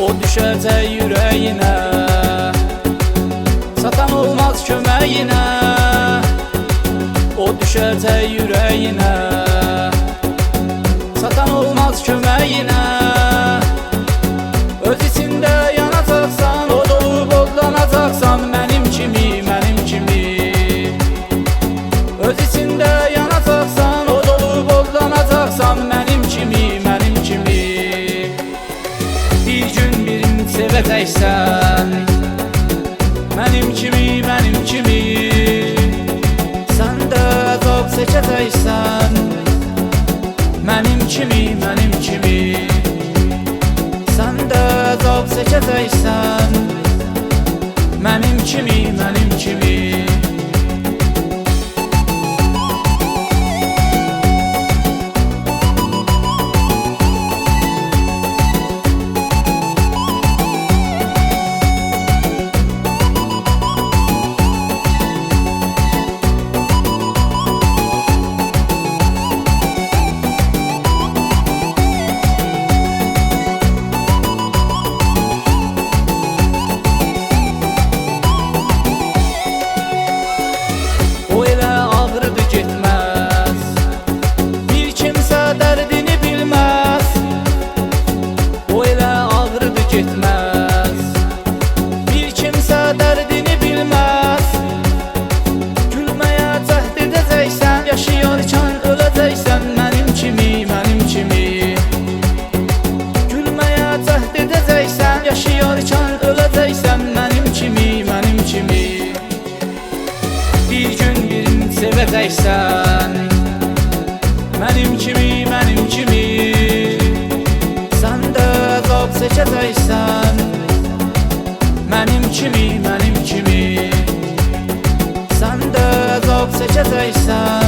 O düşəcək ürəyinə, satan olmaz köməyinə. O düşəcək ürəyinə, satan olmaz köməyinə. Öz içində yanacaqsan, o dolub odlanacaqsan, mənim kimi, mənim kimi. Öz içində yanacaqsan, o dolub odlanacaqsan, mənim kimi, mənim kimi. Bir gün birini sevəcəksən, mənim kimi, mənim kimi. Sən də əzab çəkəcəksən, mənim kimi, mənim kimi. Sən də əzab çəkəcəksən, mənim kimi, mənim kimi. Getməz, bir kimsə dərdini bilməz. Gülməyə cəhd edəcəksən, yaşayarkən öləcəksən, mənim kimi, mənim kimi. Gülməyə cəhd edəcəksən, yaşayarkən öləcəksən, mənim kimi, mənim kimi. Bir gün birini sevəcəksən, mənim kimi, mənim kimi. Sən də əzab çəkəcəksən, mənim kimi, mənim kimi. Sən də əzab çəkəcəksən.